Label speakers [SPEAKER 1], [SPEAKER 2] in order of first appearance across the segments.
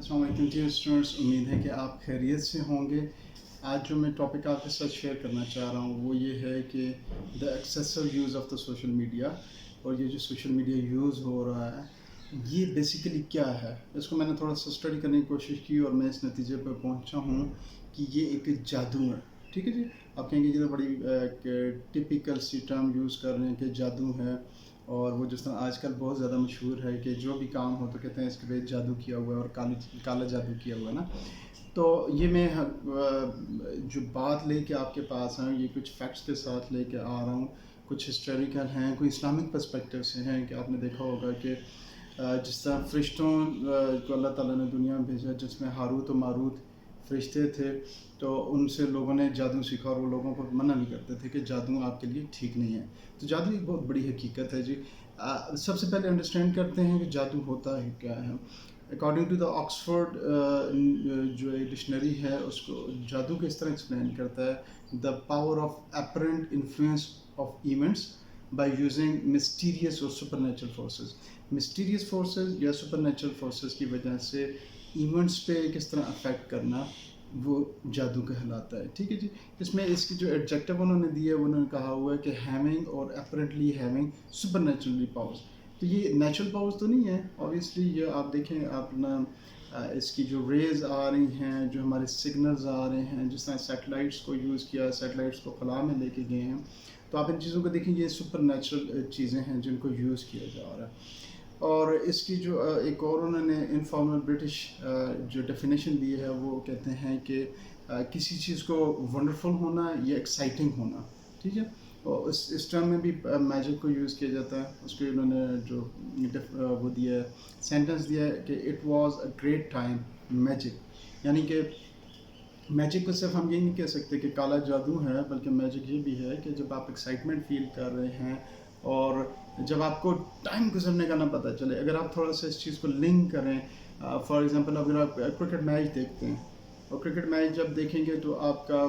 [SPEAKER 1] अस्सलाम वालेकुम dear students, उम्मीद है कि आप खैरियत से होंगे। आज जो मैं टॉपिक आपके साथ शेयर करना चाह रहा हूँ वो ये है कि the excessive use of the social media. और ये जो सोशल मीडिया यूज़ हो रहा है ये बेसिकली क्या है, इसको मैंने थोड़ा सा स्टडी करने की कोशिश की और मैं इस नतीजे पर पहुँचा हूँ कि ये एक जादू है। ठीक है जी, आप कहेंगे ये तो बड़ी टिपिकल सी टर्म यूज़ कर रहे हैं कि जादू है। और वो जिस तरह आजकल बहुत ज़्यादा मशहूर है कि जो भी काम हो तो कहते हैं इसके पे जादू किया हुआ है और काला जादू किया हुआ है ना। तो ये मैं जो बात लेके आपके पास आया हूँ ये कुछ फैक्ट्स के साथ लेके आ रहा हूँ। कुछ हिस्टोरिकल हैं, कोई इस्लामिक पर्सपेक्टिव से हैं कि आपने देखा होगा कि जिस तरह फरिश्तों को अल्लाह ताला ने दुनिया में भेजा जिसमें हारूत और मारूत फरिश्ते थे, तो उनसे लोगों ने जादू सीखा और वो लोगों को मना भी करते थे कि जादू आपके लिए ठीक नहीं है। तो जादू एक बहुत बड़ी हकीकत है जी। सबसे पहले अंडरस्टैंड करते हैं कि जादू होता है क्या है। अकॉर्डिंग टू द ऑक्सफोर्ड जो एक डिक्शनरी है उसको जादू किस तरह एक्सप्लेन करता है, the power of apparent influence of events by using mysterious और सुपरनेचुरल फोर्सेस। मिस्टीरियस फोर्सेस या सुपरनेचुरल फोर्सेस की वजह से इवेंट्स पे किस तरह अफेक्ट करना वो जादू कहलाता है। ठीक है जी, इसमें इसकी जो एडजेक्टिव उन्होंने दिया है उन्होंने कहा हुआ है कि हैविंग और apparently having super naturally powers. तो ये नेचुरल पावर्स तो नहीं है ऑब्वियसली। ये आप देखें अपना इसकी जो रेज आ रही हैं, जो हमारे सिग्नल्स आ रहे हैं, जिस तरह सैटेलाइट्स को यूज़ किया, सैटेलाइट्स को खला में लेके गए हैं, तो आप इन चीज़ों को देखें ये सुपर नेचुरल चीज़ें हैं जिनको यूज़ किया जा रहा है। और इसकी जो एक और उन्होंने इनफॉर्मल ब्रिटिश जो डेफिनेशन दी है वो कहते हैं कि किसी चीज़ को वंडरफुल होना या एक्साइटिंग होना। ठीक है, और इस टर्म में भी मैजिक को यूज़ किया जाता है। उसके उन्होंने जो वो दिया है, सेंटेंस दिया है कि it was a great time magic. यानी कि मैजिक को सिर्फ हम ये नहीं कह सकते कि काला जादू है, बल्कि मैजिक ये भी है कि जब आप एक्साइटमेंट फील कर रहे हैं और जब आपको टाइम गुजरने का ना पता चले। अगर आप थोड़ा सा इस चीज़ को लिंक करें, फॉर एग्जांपल अगर आप क्रिकेट मैच देखते हैं और क्रिकेट मैच जब देखेंगे तो आपका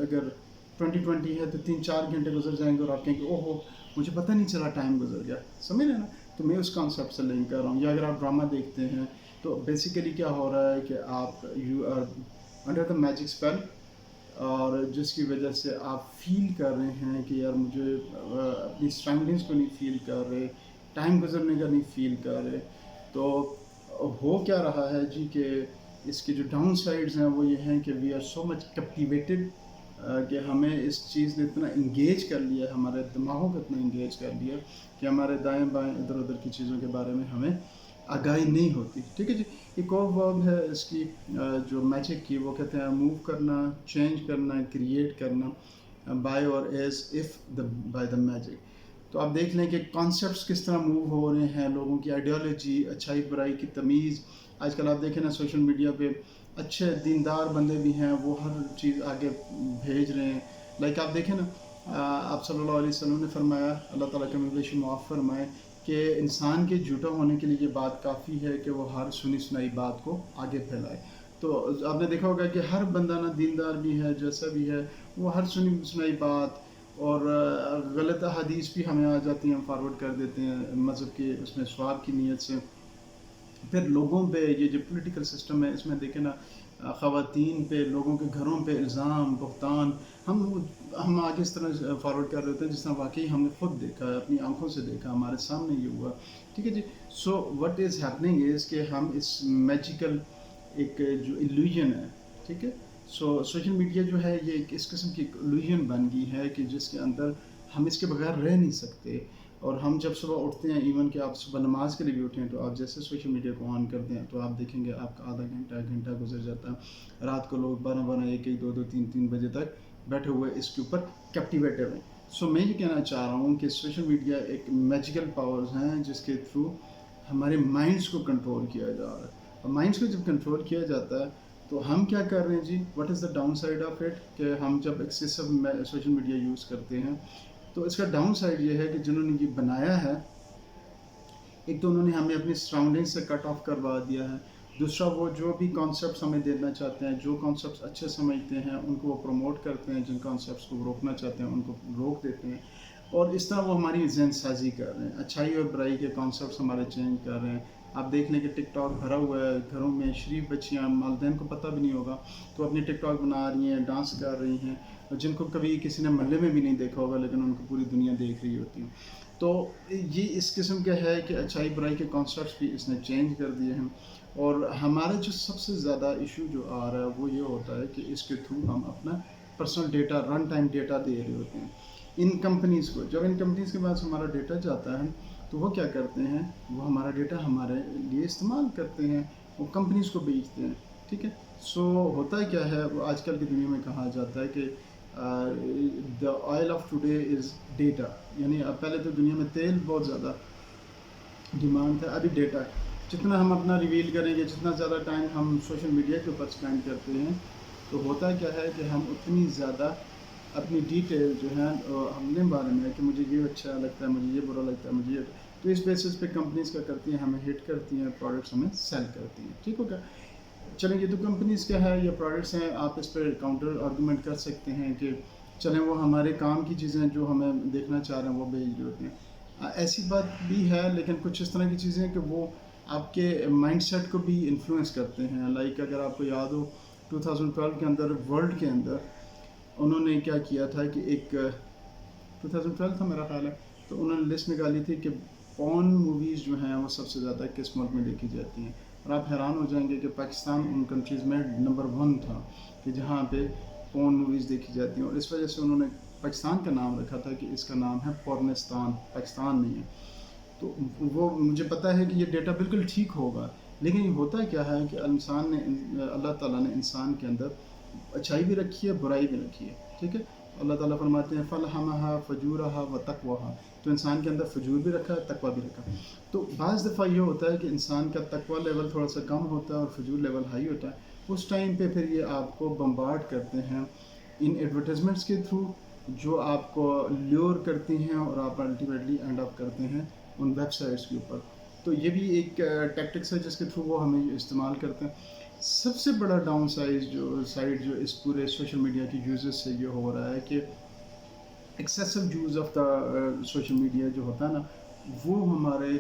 [SPEAKER 1] अगर 2020 है तो 3-4 घंटे गुजर जाएंगे और आप कहेंगे ओहो मुझे पता नहीं चला टाइम गुजर गया। समझ रहे ना, तो मैं उस कॉन्सेप्ट से लिंक कर रहा हूँ। या अगर आप ड्रामा देखते हैं तो बेसिकली क्या हो रहा है कि आप you are under the magic spell, और जिसकी वजह से आप फील कर रहे हैं कि यार मुझे अपनी सराउंडिंग्स को नहीं फील कर रहे, टाइम गुजरने का नहीं फील कर रहे। तो हो क्या रहा है जी कि इसके जो डाउन साइड्स हैं वो ये हैं कि we are so much captivated कि हमें इस चीज़ ने इतना इंगेज कर लिया, हमारे दिमागों को इतना इंगेज कर लिया कि हमारे दाएं बाएं इधर उधर की चीज़ों के बारे में हमें आगाही नहीं होती। ठीक है जी, एक और वर्ब है इसकी जो मैजिक की, वो कहते हैं मूव करना, चेंज करना, क्रिएट करना, बाय और as if the by the magic. तो आप देख लें कि कॉन्सेप्ट्स किस तरह मूव हो रहे हैं, लोगों की आइडियोलॉजी, अच्छाई बुराई की तमीज़। आजकल आप देखें ना सोशल मीडिया पे अच्छे दीनदार बंदे भी हैं, वो हर चीज़ आगे भेज रहे हैं। लाइक आप देखें ना, आप सल्लल्लाहु अलैहि वसल्लम ने फरमाया, अल्लाह ताला के मवेशी मुआफ़ फरमाए कि इंसान के झूठा होने के लिए ये बात काफ़ी है कि वो हर सुनी सुनाई बात को आगे फैलाए। तो आपने देखा होगा कि हर बंदा ना दीनदार भी है, जैसा भी है, वो हर सुनी सुनाई बात और गलत हदीस भी हमें आ जाती हैं, हम फॉरवर्ड कर देते हैं मज़हब के उसमें स्वाब की नीयत से। फिर लोगों पे ये जो पॉलिटिकल सिस्टम है इसमें देखें ना, ख़वातीन पे, लोगों के घरों पे इल्ज़ाम बहतान हम आगे इस तरह फॉरवर्ड कर रहे होते हैं जिस तरह वाकई हमने खुद देखा है, अपनी आंखों से देखा, हमारे सामने ये हुआ। ठीक है जी, so what is happening is कि हम इस मैजिकल एक जो इल्यूजन है, ठीक है, सो सोशल मीडिया जो है ये एक इस किस्म की इल्यूजन बन गई है कि जिसके अंदर हम इसके बगैर रह नहीं सकते। और हम जब सुबह उठते हैं, इवन कि आप सुबह नमाज के लिए भी उठें, तो आप जैसे सोशल मीडिया को ऑन करते हैं तो आप देखेंगे आपका आधा घंटा घंटा गुजर जाता है। रात को लोग 12-12, 1-1, 2-2, 3-3 बजे तक बैठे हुए इसके ऊपर कैप्टिवेटेड हैं। सो मैं ये कहना चाह रहा हूँ कि सोशल मीडिया एक मैजिकल पावर्स हैं जिसके थ्रू हमारे माइंड्स को कंट्रोल किया जा रहा है। और माइंड्स को जब कंट्रोल किया जाता है तो हम क्या कर रहे हैं जी, what is the downside of it, कि हम जब एक्सेसिव सोशल मीडिया यूज़ करते हैं तो इसका डाउन साइड ये है कि जिन्होंने ये बनाया है, एक तो उन्होंने हमें अपनी सराउंडिंग से कट ऑफ करवा दिया है। दूसरा, वो जो भी कॉन्सेप्ट्स हमें देना चाहते हैं, जो कॉन्सेप्ट्स अच्छे समझते हैं उनको वो प्रमोट करते हैं, जिन कॉन्सेप्ट्स को रोकना चाहते हैं उनको रोक देते हैं। और इस तरह वो हमारी जहन साजी कर रहे हैं, अच्छाई और बुराई के कॉन्सेप्ट्स हमारे चेंज कर रहे हैं। आप देख लें कि टिक टॉक भरा हुआ है, घरों में शरीफ बच्चियाँ वालिदैन को पता भी नहीं होगा तो अपनी टिक टॉक बना रही हैं, डांस कर रही हैं, जिनको कभी किसी ने महल्ले में भी नहीं देखा होगा लेकिन उनको पूरी दुनिया देख रही होती है। तो ये इस किस्म का है कि अच्छाई बुराई के कॉन्सेप्ट्स भी इसने चेंज कर दिए हैं। और हमारा जो सबसे ज़्यादा इशू जो आ रहा है वो ये होता है कि इसके थ्रू हम अपना personal data, run time data दे रहे होते हैं इन कंपनीज़ को। जब इन कंपनीज़ के पास हमारा डेटा जाता है तो वो क्या करते हैं, वो हमारा डेटा हमारे लिए इस्तेमाल करते हैं, वो कंपनीज़ को बेचते हैं, ठीक है। सो होता है क्या है, वो आजकल की दुनिया में कहा जाता है कि the oil of today is data, यानी अब पहले तो दुनिया में तेल बहुत ज़्यादा डिमांड था, अभी डेटा है। जितना हम अपना रिवील करेंगे, जितना ज़्यादा टाइम हम सोशल मीडिया के ऊपर स्पेंड करते हैं, तो होता क्या है कि हम उतनी ज़्यादा अपनी डिटेल जो है अपने बारे में कि मुझे ये अच्छा लगता है, मुझे ये बुरा लगता है, मुझे ये, तो इस बेसिस पे कंपनीज़ क्या करती हैं, हमें हिट करती हैं, प्रोडक्ट्स हमें सेल करती हैं, ठीक हो गया। चलें, ये तो कंपनीज़ क्या है, ये प्रोडक्ट्स हैं, आप इस पर काउंटर आर्गूमेंट कर सकते हैं कि चलें वो हमारे काम की चीज़ें जो हमें देखना चाह रहे हैं वो भेज रहे होते हैं। ऐसी बात भी है, लेकिन कुछ इस तरह की चीज़ें हैं कि वो आपके माइंडसेट को भी इन्फ्लुएंस करते हैं। लाइक अगर आपको याद हो 2012 के अंदर वर्ल्ड के अंदर उन्होंने क्या किया था कि एक 2012 था मेरा ख्याल है, तो उन्होंने लिस्ट निकाली थी कि पॉर्न मूवीज़ जो हैं वो सबसे ज़्यादा किस मुल्क में देखी जाती हैं, और आप हैरान हो जाएंगे कि पाकिस्तान उन कंट्रीज़ में नंबर 1 था कि जहाँ पे पॉर्न मूवीज़ देखी जाती हैं। और इस वजह से उन्होंने पाकिस्तान का नाम रखा था कि इसका नाम है पॉर्निस्तान, पाकिस्तान नहीं है। तो वो मुझे पता है कि ये डेटा बिल्कुल ठीक होगा, लेकिन होता क्या है कि इंसान ने, अल्लाह ताला ने इंसान के अंदर अच्छाई भी रखी है, बुराई भी रखी है, ठीक है। अल्लाह ताला फरमाते हैं फ़लहमहा फ़जूरहा व तक़वाहा, तो इंसान के अंदर फजूर भी रखा है, तकवा भी रखा है। तो बाज़ दफ़ा ये होता है कि इंसान का तकवा लेवल थोड़ा सा कम होता है और फजूर लेवल हाई होता है। उस टाइम पे फिर ये आपको बम्बार्ड करते हैं इन एडवर्टाइजमेंट्स के थ्रू, जो आपको ल्योर करती हैं और आप अल्टीमेटली एंड अप करते हैं उन वेबसाइट्स के ऊपर। तो ये भी एक टैक्टिक्स है जिसके थ्रू वो हमें इस्तेमाल करते हैं। सबसे बड़ा डाउन साइड जो इस पूरे सोशल मीडिया के यूजेस से ये हो रहा है कि excessive use of the social media जो होता है ना, वो हमारे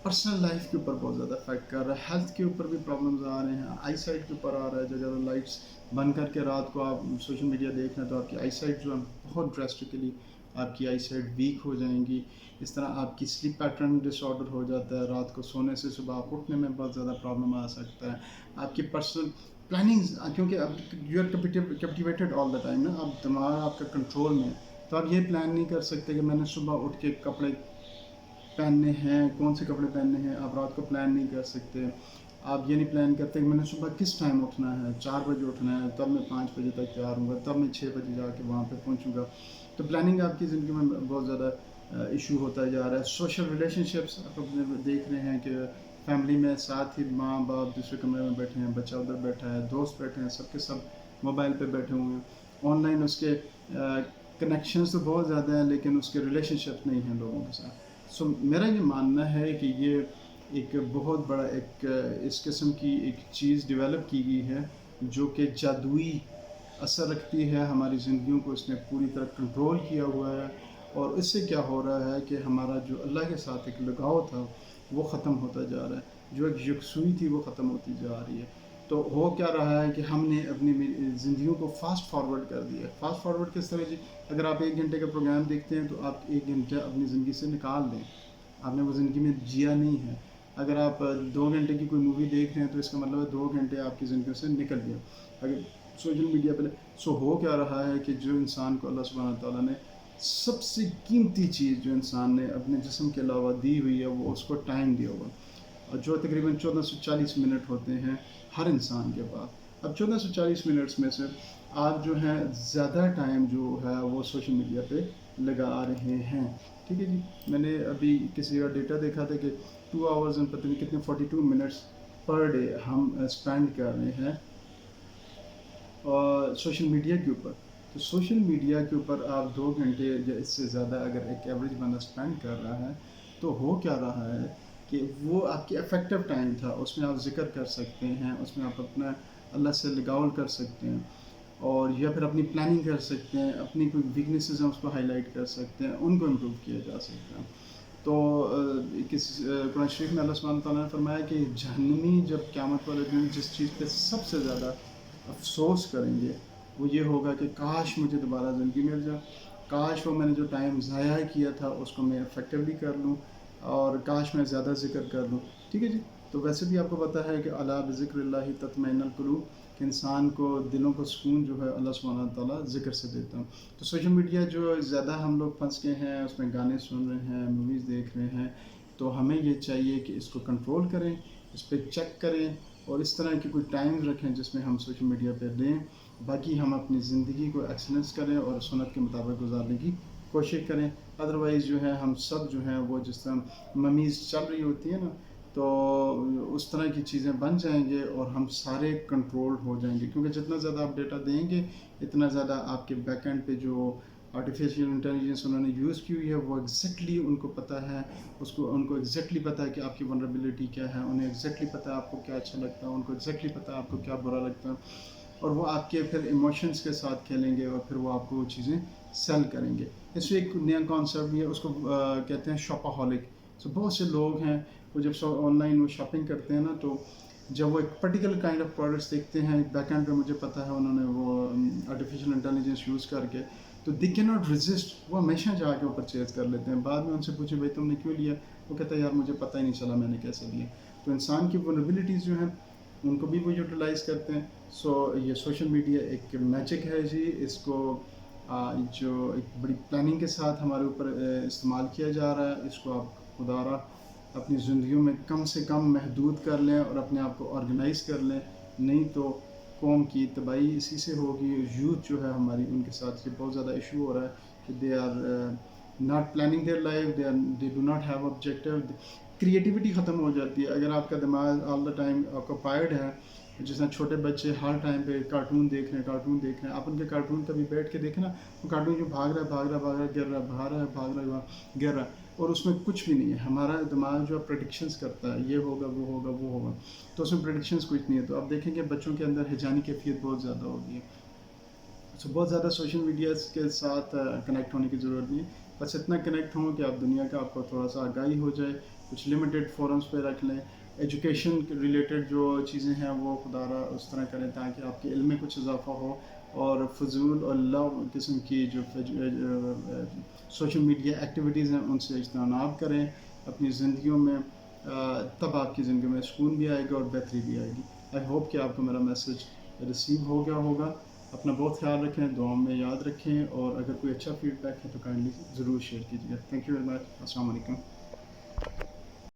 [SPEAKER 1] पर्सनल लाइफ के ऊपर बहुत ज़्यादा इफेक्ट कर रहा है। हेल्थ के ऊपर भी प्रॉब्लम्स आ रहे हैं, आई साइट के ऊपर आ रहा है। जब ज़्यादा लाइट्स बंद करके रात को आप सोशल मीडिया देख रहे हैं तो आपकी आई साइट जो है बहुत ड्रेस्टिकली आपकी आई साइट वीक हो जाएंगी। इस तरह आपकी स्लीप पैटर्न डिसऑर्डर हो जाता है, रात को सोने से सुबह आप उठने में बहुत ज़्यादा प्रॉब्लम आ सकता है। आपकी पर्सनल प्लानिंग्स, क्योंकि अब you are captivated all the time ना, अब दिमाग आपका कंट्रोल में, तो आप ये प्लान नहीं कर सकते कि मैंने सुबह उठ के कपड़े पहनने हैं, कौन से कपड़े पहनने हैं, आप रात को प्लान नहीं कर सकते। आप ये नहीं प्लान करते कि मैंने सुबह किस टाइम उठना है, 4 बजे उठना है, तब मैं 5 बजे तक तैयार हूँगा, तब मैं 6 बजे जाके वहाँ पे पहुँचूँगा। तो प्लानिंग आपकी ज़िंदगी में बहुत ज़्यादा इशू होता जा रहा है। सोशल रिलेशनशिप्स आप अपने देख रहे हैं कि फैमिली में साथ ही माँ बाप दूसरे कमरे में बैठे हैं, बच्चा उधर बैठा है, दोस्त बैठे हैं, सबके सब मोबाइल पे बैठे हुए हैं। ऑनलाइन उसके कनेक्शंस तो बहुत ज़्यादा हैं लेकिन उसके रिलेशनशिप नहीं हैं लोगों के साथ। सो मेरा ये मानना है कि ये एक बहुत बड़ा एक इस किस्म की एक चीज़ डेवलप की गई है जो कि जादुई असर रखती है हमारी ज़िंदगियों को, इसने पूरी तरह कंट्रोल किया हुआ है। और इससे क्या हो रहा है कि हमारा जो अल्लाह के साथ एक लगाव था वो ख़त्म होता जा रहा है, जो एक यकसुई थी वो ख़त्म होती जा रही है। तो हो क्या रहा है कि हमने अपनी ज़िंदगियों को फास्ट फॉरवर्ड कर दिया। फास्ट फॉरवर्ड किस तरह जी, अगर आप 1 घंटे का प्रोग्राम देखते हैं तो आप 1 घंटा अपनी ज़िंदगी से निकाल दें, आपने वो ज़िंदगी में जिया नहीं है। अगर आप 2 घंटे की कोई मूवी देख रहे हैं तो इसका मतलब है 2 घंटे आपकी ज़िंदगी से निकल गया। अगर सोशल मीडिया पर हो क्या रहा है कि जो इंसान को अल्लाह सुब्हानहू तआला ने सबसे कीमती चीज़ जो इंसान ने अपने जिस्म के अलावा दी हुई है वो उसको टाइम दिया हुआ, और जो तकरीबन 1440 मिनट होते हैं हर इंसान के पास। अब 1440 मिनट्स में से आप जो है ज़्यादा टाइम जो है वो सोशल मीडिया पे लगा रहे हैं, ठीक है जी। मैंने अभी किसी का डेटा देखा था कि 2 आवर्स एंड पता नहीं कितने 42 मिनट्स पर डे हम स्पेंड कर रहे हैं और सोशल मीडिया के ऊपर। तो सोशल मीडिया के ऊपर आप 2 घंटे या इससे ज़्यादा अगर एक एवरेज बंदा स्पेंड कर रहा है तो हो क्या रहा है कि वो आपकी इफ़ेक्टिव टाइम था, उसमें आप ज़िक्र कर सकते हैं, उसमें आप अपना अल्लाह से लगाव कर सकते हैं, और या फिर अपनी प्लानिंग कर सकते हैं, अपनी कोई वीकनेसेस हैं उसको हाईलाइट कर सकते हैं, उनको इम्प्रूव किया जा सकता है। تو قرآن شریف میں اللہ سبحانہ تعالیٰ نے فرمایا کہ جہنمی جب قیامت والے دن جس چیز پہ سب سے زیادہ افسوس کریں گے وہ یہ ہوگا کہ کاش مجھے دوبارہ زندگی مل جائے، کاش وہ میں نے جو ٹائم ضائع کیا تھا اس کو میں افیکٹولی کر لوں، اور کاش میں زیادہ ذکر کر لوں. ٹھیک ہے جی. تو ویسے بھی آپ کو پتہ ہے کہ الا بذکر اللہ تطمئن القلوب، کہ انسان کو دلوں کو سکون جو ہے اللہ سبحانہ تعالیٰ ذکر سے دیتا ہوں. تو سوشل میڈیا جو زیادہ ہم لوگ پھنس گئے ہیں، اس میں گانے سن رہے ہیں، موویز دیکھ رہے ہیں، تو ہمیں یہ چاہیے کہ اس کو کنٹرول کریں، اس پہ چیک کریں، اور اس طرح کی کوئی ٹائم رکھیں جس میں ہم سوشل میڈیا پہ دیں. باقی ہم اپنی زندگی کو ایکسلنس کریں اور سنت کے مطابق گزارنے کی کوشش کریں. ادروائز جو ہے ہم سب جو ہیں وہ جس طرح ممیز چل رہی ہوتی ہے نا، تو اس طرح کی چیزیں بن جائیں گے اور ہم سارے کنٹرول ہو جائیں گے. کیونکہ جتنا زیادہ آپ ڈیٹا دیں گے اتنا زیادہ آپ کے بیک اینڈ پہ جو آرٹیفیشیل انٹیلیجنس انہوں نے یوز کی ہوئی ہے وہ ایگزیکٹلی ان کو پتہ ہے، ان کو ایگزیکٹلی پتہ ہے کہ آپ کی ونربلٹی کیا ہے، انہیں ایگزیکٹلی پتہ ہے آپ کو کیا اچھا لگتا ہے، ان کو ایگزیکٹلی پتہ ہے آپ کو کیا برا لگتا ہے، اور وہ آپ کے پھر ایموشنس کے ساتھ کھیلیں گے اور پھر وہ آپ کو وہ چیزیں سیل کریں گے. اس میں ایک نیا کانسیپٹ بھی ہے، اس کو کہتے ہیں شاپاہولک. سو بہت سے لوگ ہیں وہ جب آن لائن وہ شاپنگ کرتے ہیں نا، تو جب وہ ایک پرٹیکولر کائنڈ آف پروڈکٹس دیکھتے ہیں بیک اینڈ پہ، مجھے پتہ ہے انہوں نے وہ آرٹیفیشیل انٹیلیجنس یوز کر کے، تو دے کی ناٹ ریزسٹ، وہ ہمیشہ جا کے وہ پرچیز کر لیتے ہیں. بعد میں ان سے پوچھے بھائی تم نے کیوں لیا، وہ کہتا ہے یار مجھے پتہ ہی نہیں چلا میں نے کیسے لیا. تو انسان کی ونربلٹیز جو ہیں ان کو بھی وہ یوٹیلائز کرتے ہیں. سو یہ سوشل میڈیا ایک میجک ہے جی، اس کو جو ایک بڑی پلاننگ کے ساتھ ہمارے اوپر استعمال کیا جا رہا ہے. اس کو آپ خدا را اپنی زندگیوں میں کم سے کم محدود کر لیں اور اپنے آپ کو آرگنائز کر لیں، نہیں تو قوم کی تباہی اسی سے ہوگی. یوتھ جو ہے ہماری، ان کے ساتھ یہ بہت زیادہ ایشو ہو رہا ہے کہ they are not planning their life, they do not have objective. Creativity ختم ہو جاتی ہے اگر آپ کا دماغ آل دا ٹائم آکوپائڈ ہے. جس طرح چھوٹے بچے ہر ٹائم پہ کارٹون دیکھ رہے ہیں، آپ ان کے کارٹون کبھی بیٹھ کے دیکھیں نا، وہ کارٹون جو بھاگ رہا ہے گر رہا ہے، اور اس میں کچھ بھی نہیں ہے. ہمارا دماغ جو پریڈکشنز کرتا ہے، یہ ہوگا وہ ہوگا وہ ہوگا، تو اس میں پریڈکشنز کچھ نہیں ہے. تو آپ دیکھیں کہ بچوں کے اندر ہیجانی کیفیت بہت زیادہ ہوگی. تو بہت زیادہ سوشل میڈیا کے ساتھ کنیکٹ ہونے کی ضرورت نہیں ہے، بس اتنا کنیکٹ ہوں کہ آپ دنیا کا آپ کو تھوڑا سا آگاہی ہو جائے. کچھ لمیٹیڈ فورمز پہ رکھ لیں. ایجوکیشن ریلیٹڈ جو چیزیں ہیں وہ خدا را اس طرح کریں تاکہ آپ کے علم میں کچھ اضافہ ہو، اور فضول اور لا قسم کی جو سوشل میڈیا ایکٹیویٹیز ہیں ان سے اجتناب کریں اپنی زندگیوں میں. تب آپ کی زندگی میں سکون بھی آئے گا اور بہتری بھی آئے گی. آئی ہوپ کہ آپ کو میرا میسج ریسیو ہو گیا ہوگا. اپنا بہت خیال رکھیں، دعاؤں میں یاد رکھیں، اور اگر کوئی اچھا فیڈ بیک ہے تو کائنڈلی ضرور شیئر کیجیے گا. Thank you very much. السلام علیکم.